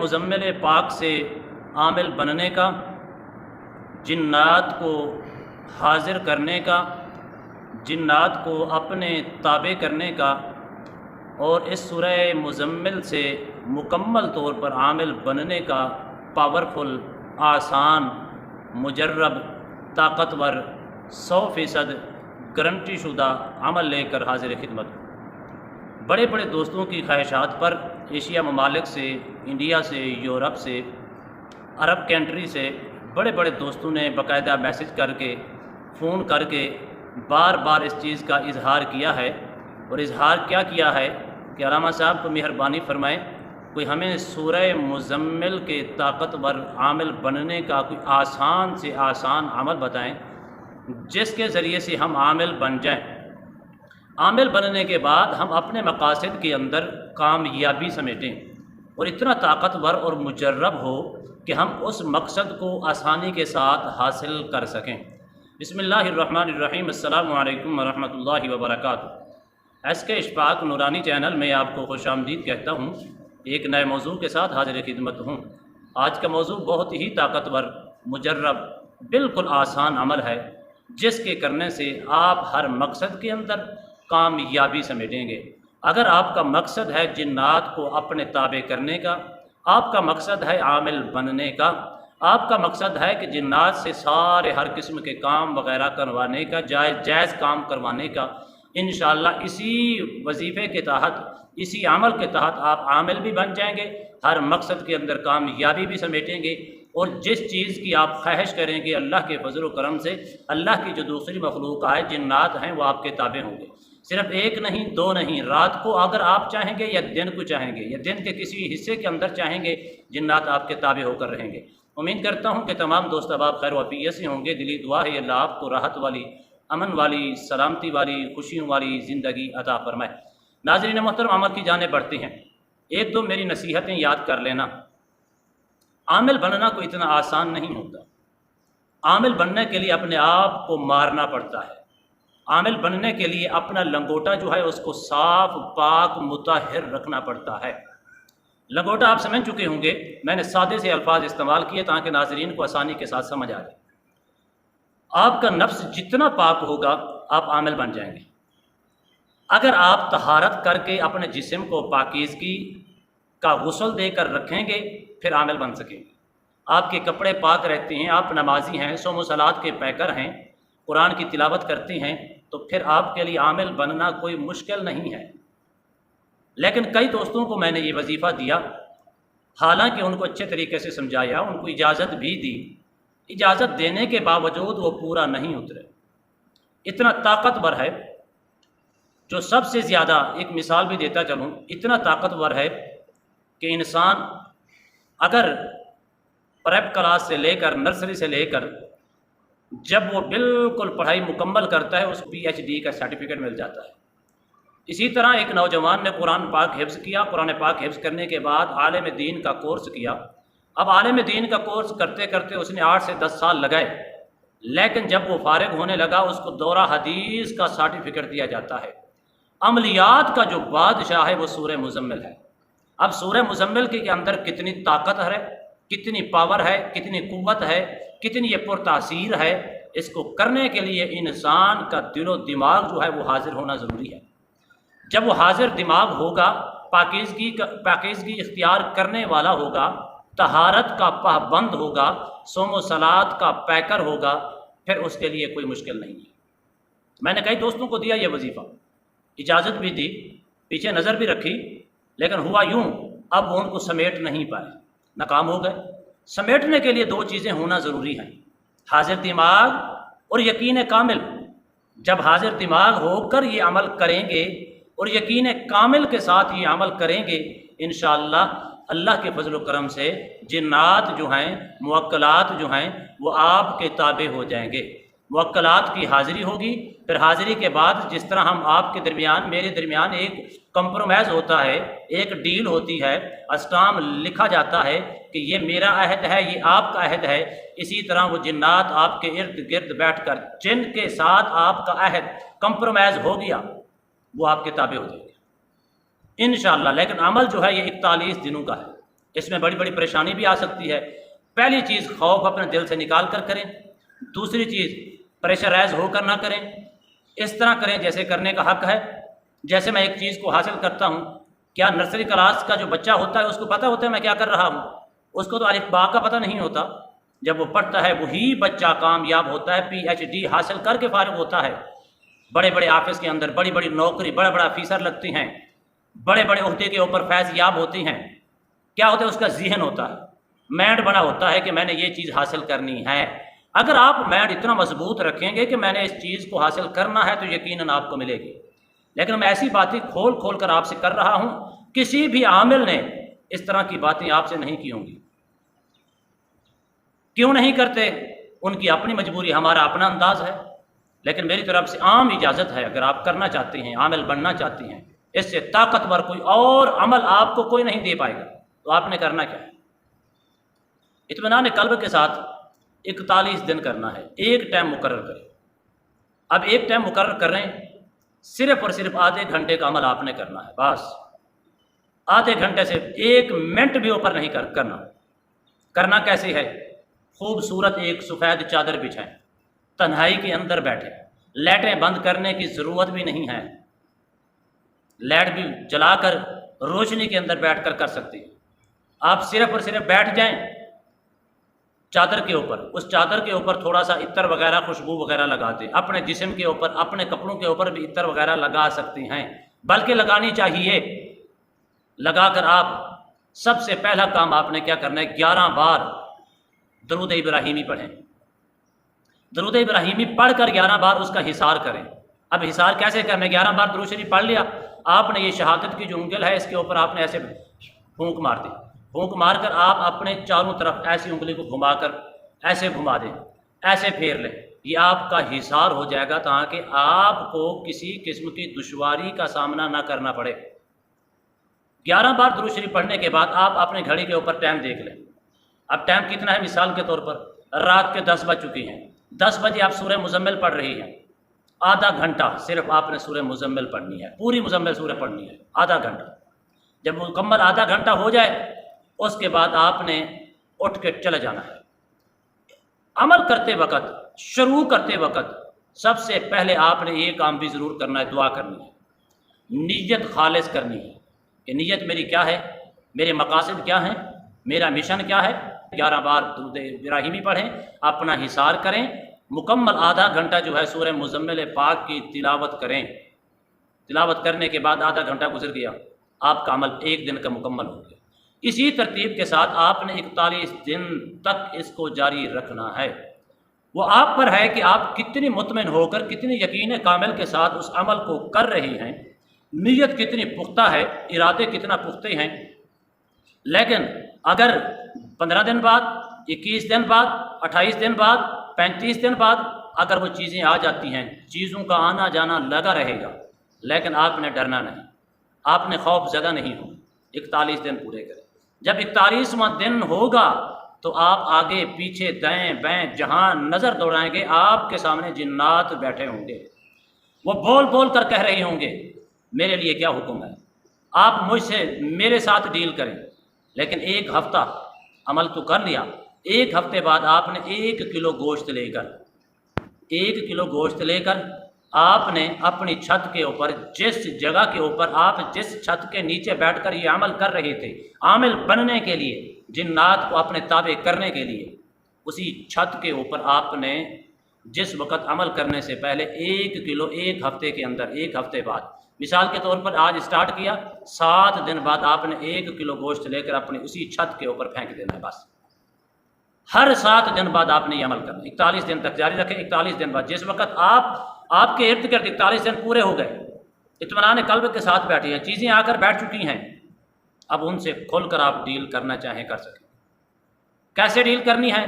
مزمل پاک سے عامل بننے کا، جنات کو حاضر کرنے کا، جنات کو اپنے تابع کرنے کا، اور اس سورہ مزمل سے مکمل طور پر عامل بننے کا پاورفل، آسان، مجرب، طاقتور، 100% گارنٹی شدہ عمل لے کر حاضر خدمت۔ بڑے بڑے دوستوں کی خواہشات پر ایشیا ممالک سے، انڈیا سے، یورپ سے، عرب کنٹری سے بڑے بڑے دوستوں نے باقاعدہ میسج کر کے، فون کر کے بار بار اس چیز کا اظہار کیا ہے، اور اظہار کیا کیا ہے کہ علامہ صاحب کو مہربانی فرمائیں، کوئی ہمیں سورہ مزمل کے طاقتور عامل بننے کا کوئی آسان سے آسان عمل بتائیں جس کے ذریعے سے ہم عامل بن جائیں، عامل بننے کے بعد ہم اپنے مقاصد کے اندر کامیابی سمیٹیں، اور اتنا طاقتور اور مجرب ہو کہ ہم اس مقصد کو آسانی کے ساتھ حاصل کر سکیں۔ بسم اللہ الرحمن الرحیم۔ السلام علیکم ورحمۃ اللہ وبرکاتہ۔ ایس کے اشفاق نورانی چینل میں آپ کو خوش آمدید کہتا ہوں۔ ایک نئے موضوع کے ساتھ حاضر خدمت ہوں۔ آج کا موضوع بہت ہی طاقتور، مجرب، بالکل آسان عمل ہے جس کے کرنے سے آپ ہر مقصد کے اندر کامیابی سمیٹیں گے۔ اگر آپ کا مقصد ہے جنات کو اپنے تابع کرنے کا، آپ کا مقصد ہے عامل بننے کا، آپ کا مقصد ہے کہ جنات سے سارے ہر قسم کے کام وغیرہ کروانے کا، جائز کام کروانے کا، انشاءاللہ اسی وظیفے کے تحت، اسی عمل کے تحت آپ عامل بھی بن جائیں گے، ہر مقصد کے اندر کامیابی بھی سمیٹیں گے، اور جس چیز کی آپ خواہش کریں گے اللہ کے فضل و کرم سے، اللہ کی جو دوسری مخلوق ہے، جنات ہیں، وہ آپ کے تابع ہوں گے۔ صرف ایک نہیں، دو نہیں، رات کو اگر آپ چاہیں گے یا دن کو چاہیں گے یا دن کے کسی حصے کے اندر چاہیں گے، جنات آپ کے تابع ہو کر رہیں گے۔ امید کرتا ہوں کہ تمام دوست احباب خیر و عافیت سے ہوں گے۔ دلی دعا ہے اللہ آپ کو راحت والی، امن والی، سلامتی والی، خوشیوں والی زندگی عطا فرمائے۔ ناظرین محترم، عمل کی جانب بڑھتے ہیں۔ ایک دو میری نصیحتیں یاد کر لینا۔ عامل بننا کوئی اتنا آسان نہیں ہوتا۔ عامل بننے کے لیے اپنے آپ کو مارنا پڑتا ہے۔ عامل بننے کے لیے اپنا لنگوٹا جو ہے اس کو صاف، پاک، مطہر رکھنا پڑتا ہے۔ لنگوٹا آپ سمجھ چکے ہوں گے، میں نے سادے سے الفاظ استعمال کیے تاکہ ناظرین کو آسانی کے ساتھ سمجھ آ جائے۔ آپ کا نفس جتنا پاک ہوگا آپ عامل بن جائیں گے۔ اگر آپ طہارت کر کے اپنے جسم کو پاکیزگی کا غسل دے کر رکھیں گے پھر عامل بن سکیں گے۔ آپ کے کپڑے پاک رہتے ہیں، آپ نمازی ہیں، صوم و صلات کے پیکر ہیں، قرآن کی تلاوت کرتے ہیں، تو پھر آپ کے لیے عامل بننا کوئی مشکل نہیں ہے۔ لیکن کئی دوستوں کو میں نے یہ وظیفہ دیا، حالانکہ ان کو اچھے طریقے سے سمجھایا، ان کو اجازت بھی دی، اجازت دینے کے باوجود وہ پورا نہیں اترے۔ اتنا طاقتور ہے، جو سب سے زیادہ، ایک مثال بھی دیتا چلوں، اتنا طاقتور ہے کہ انسان اگر پریپ کلاس سے لے کر، نرسری سے لے کر جب وہ بالکل پڑھائی مکمل کرتا ہے اس کو PhD کا سرٹیفکیٹ مل جاتا ہے۔ اسی طرح ایک نوجوان نے قرآن پاک حفظ کیا، قرآن پاک حفظ کرنے کے بعد عالم دین کا کورس کیا۔ اب عالم دین کا کورس کرتے کرتے اس نے 8 سے 10 سال لگائے، لیکن جب وہ فارغ ہونے لگا اس کو دورہ حدیث کا سرٹیفکیٹ دیا جاتا ہے۔ عملیات کا جو بادشاہ ہے وہ سورہ مزمل ہے۔ اب سورہ مزمل کے اندر کتنی طاقت ہے، کتنی پاور ہے، کتنی قوت ہے، کتنی یہ پرتاثیر ہے، اس کو کرنے کے لیے انسان کا دل و دماغ جو ہے وہ حاضر ہونا ضروری ہے۔ جب وہ حاضر دماغ ہوگا، پاکیزگی اختیار کرنے والا ہوگا، طہارت کا پابند ہوگا، صوم و صلات کا پیکر ہوگا، پھر اس کے لیے کوئی مشکل نہیں ہے۔ میں نے کئی دوستوں کو دیا یہ وظیفہ، اجازت بھی دی، پیچھے نظر بھی رکھی، لیکن ہوا یوں، اب وہ ان کو سمیٹ نہیں پائے، ناکام ہو گئے۔ سمیٹنے کے لیے 2 چیزیں ہونا ضروری ہیں، حاضر دماغ اور یقین کامل۔ جب حاضر دماغ ہو کر یہ عمل کریں گے اور یقین کامل کے ساتھ یہ عمل کریں گے، انشاءاللہ اللہ کے فضل و کرم سے جنات جو ہیں، موکلات جو ہیں، وہ آپ کے تابع ہو جائیں گے۔ موکلات کی حاضری ہوگی، پھر حاضری کے بعد جس طرح ہم آپ کے درمیان، میرے درمیان ایک کمپرومائز ہوتا ہے، ایک ڈیل ہوتی ہے، اسٹام لکھا جاتا ہے کہ یہ میرا عہد ہے، یہ آپ کا عہد ہے، اسی طرح وہ جنات آپ کے ارد گرد بیٹھ کر جن کے ساتھ آپ کا عہد کمپرومائز ہو گیا وہ آپ کے تابع ہو جائے گے انشاءاللہ۔ لیکن عمل جو ہے یہ 41 دنوں کا ہے، اس میں بڑی بڑی پریشانی بھی آ سکتی ہے۔ پہلی چیز خوف اپنے دل سے نکال کر کریں، دوسری چیز پریشرائز ہو کر نہ کریں، اس طرح کریں جیسے کرنے کا حق ہے۔ جیسے میں ایک چیز کو حاصل کرتا ہوں، کیا نرسری کلاس کا جو بچہ ہوتا ہے اس کو پتہ ہوتا ہے میں کیا کر رہا ہوں؟ اس کو تو الف با کا پتہ نہیں ہوتا۔ جب وہ پڑھتا ہے وہی بچہ کامیاب ہوتا ہے، پی ایچ ڈی حاصل کر کے فارغ ہوتا ہے، بڑے بڑے آفس کے اندر بڑی بڑی نوکری، بڑا بڑا آفیسر لگتی ہیں، بڑے بڑے عہدے کے اوپر فیض یاب ہوتی ہیں۔ کیا ہوتا ہے؟ اس کا ذہن ہوتا ہے، مائنڈ بنا ہوتا ہے کہ میں نے یہ چیز حاصل کرنی ہے۔ اگر آپ مائنڈ اتنا مضبوط رکھیں گے کہ میں نے اس چیز کو حاصل کرنا ہے تو یقیناً آپ کو ملے گی۔ لیکن میں ایسی باتیں کھول کھول کر آپ سے کر رہا ہوں، کسی بھی عامل نے اس طرح کی باتیں آپ سے نہیں کی ہوں گی۔ کیوں نہیں کرتے؟ ان کی اپنی مجبوری، ہمارا اپنا انداز ہے۔ لیکن میری طرف سے عام اجازت ہے، اگر آپ کرنا چاہتے ہیں، عامل بننا چاہتے ہیں، اس سے طاقتور کوئی اور عمل آپ کو کوئی نہیں دے پائے گا، تو آپ نے کرنا کیا ہے؟ اطمینان قلب کے ساتھ 41 دن کرنا ہے، ایک ٹائم مقرر کریں۔ اب ایک ٹائم مقرر کر رہے ہیں، صرف اور صرف آدھے گھنٹے کا عمل آپ نے کرنا ہے، بس آدھے گھنٹے سے 1 منٹ بھی اوپر نہیں کرنا۔ کرنا کیسے ہے؟ خوبصورت ایک سفید چادر بچھائیں، تنہائی کے اندر بیٹھیں، لائٹیں بند کرنے کی ضرورت بھی نہیں ہے، لائٹ بھی جلا کر روشنی کے اندر بیٹھ کر کر سکتے ہیں۔ آپ صرف اور صرف بیٹھ جائیں چادر کے اوپر، اس چادر کے اوپر تھوڑا سا عطر وغیرہ، خوشبو وغیرہ لگا دیں، اپنے جسم کے اوپر، اپنے کپڑوں کے اوپر بھی عطر وغیرہ لگا سکتے ہیں، بلکہ لگانی چاہیے۔ لگا کر آپ سب سے پہلا کام آپ نے کیا کرنا ہے؟ 11 بار درود ابراہیمی پڑھیں۔ درود ابراہیمی پڑھ کر 11 بار اس کا حصار کریں۔ اب حصار کیسے کرنا ہے؟ 11 بار درود شریف پڑھ لیا، آپ نے یہ شہادت کی جو انگل ہے اس کے اوپر آپ نے ایسے پھونک مار دی، پھونک مار کر آپ اپنے چاروں طرف ایسی انگلی کو گھما کر ایسے گھما دیں، ایسے پھیر لیں، یہ آپ کا حصار ہو جائے گا تاکہ آپ کو کسی قسم کی دشواری کا سامنا نہ کرنا پڑے۔ 11 بار درود شریف پڑھنے کے بعد آپ اپنے گھڑی کے اوپر ٹائم دیکھ لیں۔ اب ٹائم کتنا ہے؟ مثال کے طور پر رات کے 10 بج چکی ہیں، 10 بجے آپ سورہ مزمل پڑھ رہی ہیں، آدھا گھنٹہ صرف آپ نے سورہ مزمل پڑھنی ہے، پوری مزمل سورہ پڑھنی ہے، آدھا گھنٹہ۔ جب مکمل آدھا گھنٹہ ہو جائے اس کے بعد آپ نے اٹھ کے چلے جانا ہے۔ عمل کرتے وقت، شروع کرتے وقت سب سے پہلے آپ نے یہ کام بھی ضرور کرنا ہے، دعا کرنی ہے، نیت خالص کرنی ہے کہ نیت میری کیا ہے، میرے مقاصد کیا ہیں، میرا مشن کیا ہے۔ 11 بار درود ابراہیمی پڑھیں، اپنا حصار کریں، مکمل آدھا گھنٹہ جو ہے سورہ مزمل پاک کی تلاوت کریں۔ تلاوت کرنے کے بعد آدھا گھنٹہ گزر گیا، آپ کا عمل 1 دن کا مکمل ہو گیا۔ اسی ترتیب کے ساتھ آپ نے 41 دن تک اس کو جاری رکھنا ہے۔ وہ آپ پر ہے کہ آپ کتنی مطمئن ہو کر، کتنی یقین کامل کے ساتھ اس عمل کو کر رہے ہیں، نیت کتنی پختہ ہے، ارادے کتنا پختہ ہیں۔ لیکن اگر 15 دن بعد، 21 دن بعد، 28 دن بعد، 35 دن بعد اگر وہ چیزیں آ جاتی ہیں، چیزوں کا آنا جانا لگا رہے گا، لیکن آپ نے ڈرنا نہیں، آپ نے خوف زدہ نہیں ہو، 41 دن پورے کریں۔ جب 41واں دن ہوگا تو آپ آگے پیچھے دائیں بائیں جہاں نظر دوڑائیں گے آپ کے سامنے جنات بیٹھے ہوں گے، وہ بول بول کر کہہ رہے ہوں گے میرے لیے کیا حکم ہے، آپ مجھ سے میرے ساتھ ڈیل کریں۔ لیکن 1 ہفتہ عمل تو کر لیا، 1 ہفتے بعد آپ نے 1 کلو گوشت لے کر، 1 کلو گوشت لے کر آپ نے اپنی چھت کے اوپر، جس جگہ کے اوپر آپ جس چھت کے نیچے بیٹھ کر یہ عمل کر رہے تھے، عامل بننے کے لیے، جنات کو اپنے تابع کرنے کے لیے، اسی چھت کے اوپر آپ نے جس وقت عمل کرنے سے پہلے 1 کلو 1 ہفتے کے اندر، 1 ہفتے بعد، مثال کے طور پر آج اسٹارٹ کیا، 7 دن بعد آپ نے 1 کلو گوشت لے کر اپنی اسی چھت کے اوپر پھینک دینا ہے۔ بس ہر 7 دن بعد آپ نے یہ عمل کرنا، 41 دن تک جاری رکھیں۔ 41 دن بعد جس وقت آپ کے ارد گرد 41 دن پورے ہو گئے، اطمینان قلب کے ساتھ بیٹھے ہیں، چیزیں آ کر بیٹھ چکی ہیں، اب ان سے کھل کر آپ ڈیل کرنا چاہیں کر سکیں۔ کیسے ڈیل کرنی ہے؟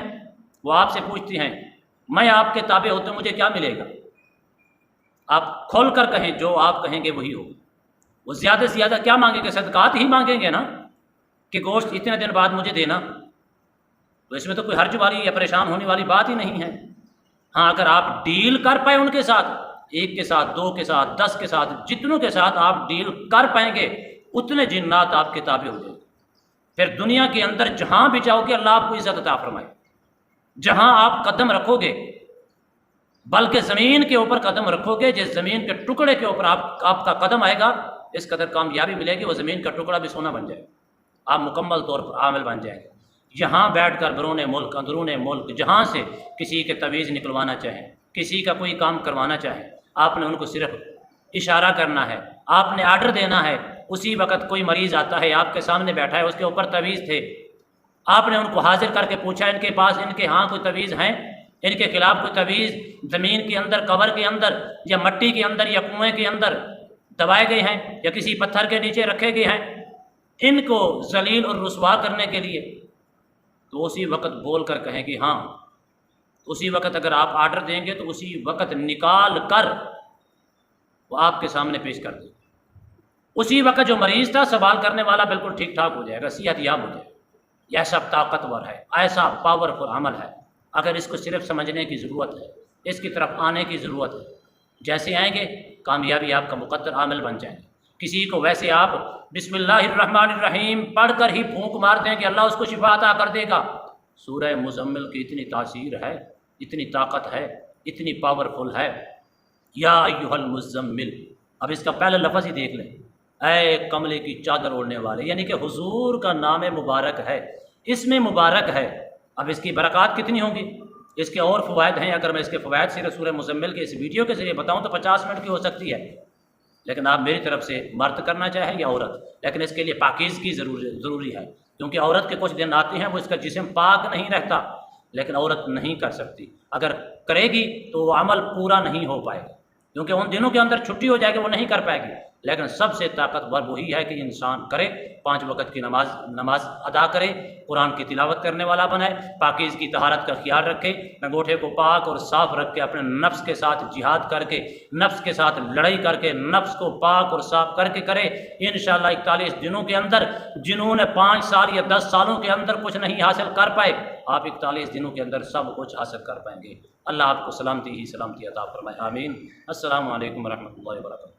وہ آپ سے پوچھتی ہیں میں آپ کے تابع ہوتے مجھے کیا ملے گا؟ آپ کھول کر کہیں، جو آپ کہیں گے وہی ہوگا۔ وہ زیادہ سے زیادہ کیا مانگیں گے؟ صدقات ہی مانگیں گے نا، کہ گوشت اتنے دن بعد مجھے دینا، تو اس میں تو کوئی حرج والی یا پریشان ہونے والی بات ہی نہیں ہے۔ ہاں اگر آپ ڈیل کر پائیں ان کے ساتھ، 1 کے ساتھ، 2 کے ساتھ، 10 کے ساتھ، جتنوں کے ساتھ آپ ڈیل کر پائیں گے اتنے جنات آپ کے تابع ہو جائیں گے۔ پھر دنیا کے اندر جہاں بھی جاؤ گے اللہ آپ کو عزت عطا فرمائے، جہاں آپ قدم رکھو گے، بلکہ زمین کے اوپر قدم رکھو گے، جس زمین کے ٹکڑے کے اوپر آپ کا قدم آئے گا اس قدر کامیابی ملے گی، وہ زمین کا ٹکڑا بھی سونا بن جائے گا، آپ مکمل طور پر عامل بن جائیں گے۔ یہاں بیٹھ کر بیرون ملک اندرون ملک جہاں سے کسی کے تعویذ نکلوانا چاہیں، کسی کا کوئی کام کروانا چاہیں، آپ نے ان کو صرف اشارہ کرنا ہے، آپ نے آرڈر دینا ہے، اسی وقت کوئی مریض آتا ہے آپ کے سامنے بیٹھا ہے، اس کے اوپر تعویذ تھے، آپ نے ان کو حاضر کر کے پوچھا ان کے پاس ان کے ہاں کوئی تعویذ ہیں، ان کے خلاف کوئی تعویذ زمین کے اندر، قبر کے اندر یا مٹی کے اندر یا کنویں کے اندر دبائے گئے ہیں یا کسی پتھر کے نیچے رکھے گئے ہیں ان کو ذلیل اور رسوا کرنے کے لیے، تو اسی وقت بول کر کہیں کہ ہاں، اسی وقت اگر آپ آرڈر دیں گے تو اسی وقت نکال کر وہ آپ کے سامنے پیش کر دیں، اسی وقت جو مریض تھا سوال کرنے والا بالکل ٹھیک ٹھاک ہو جائے گا، صحت یاب ہو جائے گا۔ یہ سب طاقتور ہے، ایسا پاورفل عمل ہے، اگر اس کو صرف سمجھنے کی ضرورت ہے، اس کی طرف آنے کی ضرورت ہے، جیسے آئیں گے کامیابی آپ کا مقدر عامل بن جائیں گے۔ کسی کو ویسے آپ بسم اللہ الرحمن الرحیم پڑھ کر ہی پھونک مار دیں کہ اللہ اس کو شفا عطا کر دے گا، سورہ مزمل کی اتنی تاثیر ہے، اتنی طاقت ہے، اتنی پاورفل ہے۔ یا ایھا المزمل، اب اس کا پہلا لفظ ہی دیکھ لیں، اے کملے کی چادر اوڑھنے والے، یعنی کہ حضور کا نام مبارک ہے، اس میں مبارک ہے۔ اب اس کی برکات کتنی ہوں گی، اس کے اور فوائد ہیں، اگر میں اس کے فوائد صرف سورہ مزمل کے اس ویڈیو کے ذریعے بتاؤں تو 50 منٹ کی ہو سکتی ہے، لیکن آپ میری طرف سے مرد کرنا چاہیں یا عورت، لیکن اس کے لیے پاکیزگی ضروری ہے، کیونکہ عورت کے کچھ دن آتے ہیں وہ اس کا جسم پاک نہیں رہتا، لیکن عورت نہیں کر سکتی، اگر کرے گی تو وہ عمل پورا نہیں ہو پائے گا، کیونکہ ان دنوں کے اندر چھٹی ہو جائے گی، وہ نہیں کر پائے گی۔ لیکن سب سے طاقتور وہی ہے کہ انسان کرے، 5 وقت کی نماز ادا کرے، قرآن کی تلاوت کرنے والا بنائے، پاکیزگی طہارت کا خیال رکھے، انگوٹھے کو پاک اور صاف رکھ کے اپنے نفس کے ساتھ جہاد کر کے، نفس کے ساتھ لڑائی کر کے، نفس کو پاک اور صاف کر کے کرے، انشاءاللہ 41 دنوں کے اندر، جنہوں نے 5 سال یا 10 سالوں کے اندر کچھ نہیں حاصل کر پائے، آپ 41 دنوں کے اندر سب کچھ حاصل کر پائیں گے۔ اللہ آپ کو سلامتی ہی سلامتی عطا فرمائے، آمین۔ السلام علیکم ورحمۃ اللہ وبرکاتہ۔